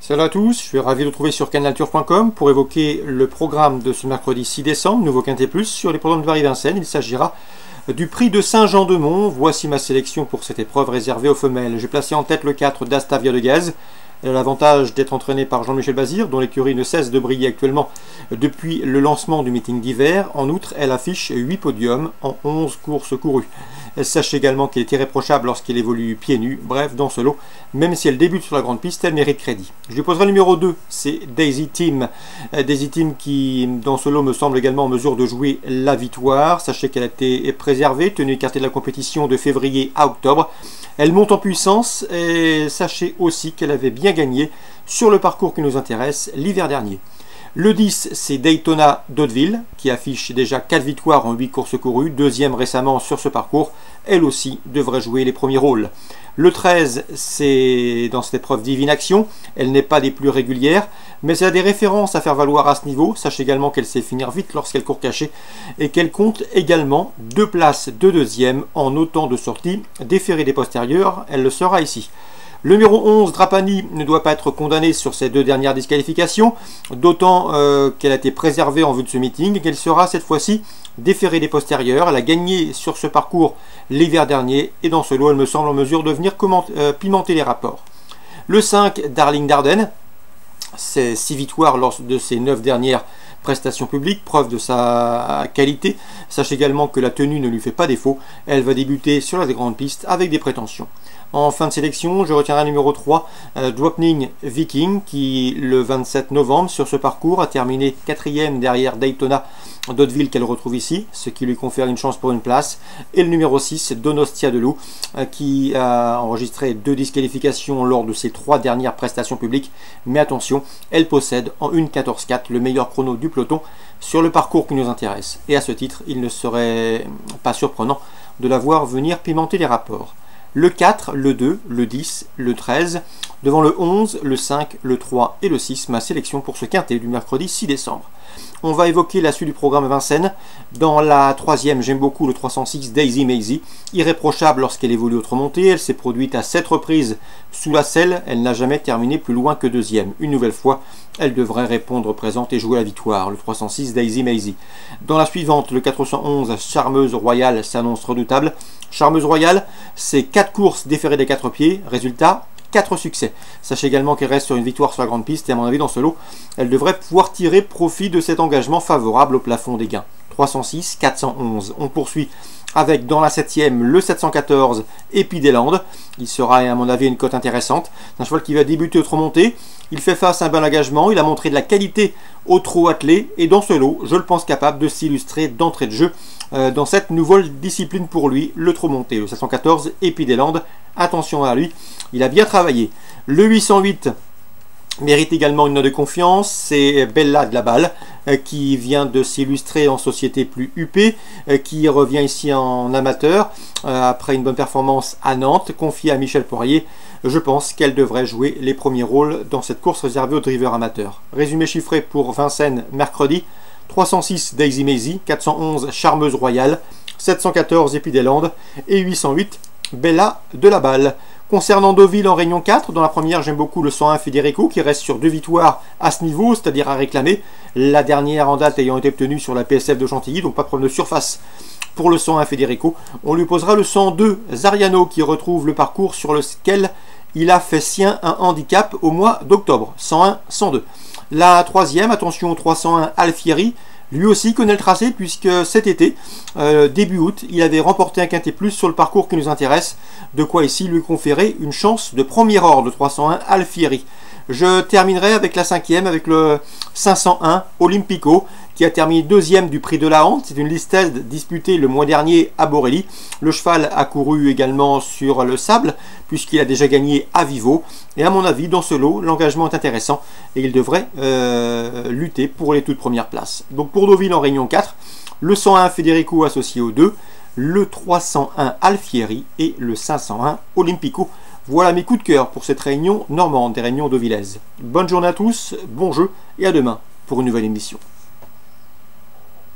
Salut à tous, je suis ravi de vous retrouver sur canalturf.com pour évoquer le programme de ce mercredi 6 décembre, nouveau Quintet Plus, sur les programmes de Paris-Vincennes. Il s'agira du prix de Saint-Jean-de-Mont. Voici ma sélection pour cette épreuve réservée aux femelles. J'ai placé en tête le 4 d'Astavia de Gaz. Elle a l'avantage d'être entraînée par Jean-Michel Bazir, dont l'écurie ne cesse de briller actuellement depuis le lancement du meeting d'hiver. En outre, elle affiche 8 podiums en 11 courses courues. Sache également qu'elle est irréprochable lorsqu'elle évolue pieds nus. Bref, dans ce lot, même si elle débute sur la grande piste, elle mérite crédit. Je lui poserai le numéro 2, c'est Daisy Team. Daisy Team qui, dans ce lot, me semble également en mesure de jouer la victoire. Sachez qu'elle a été préservée, tenue écartée de la compétition de février à octobre. Elle monte en puissance et sachez aussi qu'elle avait bien gagné sur le parcours qui nous intéresse l'hiver dernier. Le 10, c'est Daytona d'Hauteville, qui affiche déjà 4 victoires en 8 courses courues, deuxième récemment sur ce parcours. Elle aussi devrait jouer les premiers rôles. Le 13, c'est dans cette épreuve Divine Action. Elle n'est pas des plus régulières, mais elle a des références à faire valoir à ce niveau. Sachez également qu'elle sait finir vite lorsqu'elle court cachée et qu'elle compte également 2 places de deuxième en autant de sorties. Déférée des postérieures, elle le sera ici. Le numéro 11, Drapani, ne doit pas être condamné sur ces 2 dernières disqualifications, d'autant qu'elle a été préservée en vue de ce meeting et qu'elle sera cette fois-ci déférée des postérieures. Elle a gagné sur ce parcours l'hiver dernier et dans ce lot, elle me semble en mesure de venir pimenter les rapports. Le 5, Darling Dardenne, c'est 6 victoires lors de ses 9 dernières prestations publiques, preuve de sa qualité. Sachez également que la tenue ne lui fait pas défaut. Elle va débuter sur la grande piste avec des prétentions. En fin de sélection, je retiendrai le numéro 3, Dropning Viking, qui le 27 novembre sur ce parcours a terminé 4e derrière Daytona d'Hauteville qu'elle retrouve ici, ce qui lui confère une chance pour une place. Et le numéro 6, Donostia de Loup, qui a enregistré 2 disqualifications lors de ses 3 dernières prestations publiques. Mais attention, elle possède en 1:14,4 le meilleur chrono du peloton sur le parcours qui nous intéresse. Et à ce titre, il ne serait pas surprenant de la voir venir pimenter les rapports. Le 4, le 2, le 10, le 13, devant le 11, le 5, le 3 et le 6, ma sélection pour ce quintet du mercredi 6 décembre. On va évoquer la suite du programme Vincennes. Dans la 3e, j'aime beaucoup le 306 Daisy Maisie. Irréprochable lorsqu'elle évolue autre montée, elle s'est produite à 7 reprises sous la selle, elle n'a jamais terminé plus loin que 2e. Une nouvelle fois, elle devrait répondre présente et jouer la victoire, le 306 Daisy Maisie. Dans la suivante, le 411 Charmeuse Royale s'annonce redoutable. Charmeuse Royale, c'est 4 courses déférées des 4 pieds, résultat 4 succès. Sachez également qu'elle reste sur une victoire sur la grande piste et à mon avis dans ce lot, elle devrait pouvoir tirer profit de cet engagement favorable au plafond des gains. 306, 411. On poursuit avec dans la 7e le 714 Épi des Landes. Il sera à mon avis une cote intéressante. C'est un cheval qui va débuter autre montée. Il fait face à un bon engagement. Il a montré de la qualité au trot attelé. Et dans ce lot, je le pense capable de s'illustrer d'entrée de jeu dans cette nouvelle discipline pour lui, le trot monté. Le 714 Épi des Landes. Attention à lui, il a bien travaillé. Le 808 mérite également une note de confiance, c'est Bella de la Balle qui vient de s'illustrer en société plus huppée, qui revient ici en amateur après une bonne performance à Nantes, confiée à Michel Poirier. Je pense qu'elle devrait jouer les premiers rôles dans cette course réservée aux drivers amateurs. Résumé chiffré pour Vincennes mercredi: 306 Daisy Maisie, 411 Charmeuse Royale, 714 Épi des Landes et 808 Bella de la Balle. Concernant Deauville en Réunion 4, dans la première, j'aime beaucoup le 101 Federico qui reste sur 2 victoires à ce niveau, c'est-à-dire à réclamer. La dernière en date ayant été obtenue sur la PSF de Chantilly, donc pas de problème de surface pour le 101 Federico. On lui posera le 102 Zariano qui retrouve le parcours sur lequel il a fait sien un handicap au mois d'octobre. 101-102. La 3e, attention au 301 Alfieri. Lui aussi connaît le tracé puisque cet été, début août, il avait remporté un quintet plus sur le parcours qui nous intéresse. De quoi ici lui conférer une chance de premier ordre, 301 Alfieri. Je terminerai avec la 5e, avec le 501 Olympico, qui a terminé 2e du prix de la Hante. C'est une listade disputée le mois dernier à Borelli. Le cheval a couru également sur le sable, puisqu'il a déjà gagné à Vivo. Et à mon avis, dans ce lot, l'engagement est intéressant et il devrait lutter pour les toutes premières places. Donc pour Deauville en Réunion 4, le 101 Federico associé aux 2, le 301 Alfieri et le 501 Olympico. Voilà mes coups de cœur pour cette réunion normande des réunions deauvillaises. Bonne journée à tous, bon jeu et à demain pour une nouvelle émission.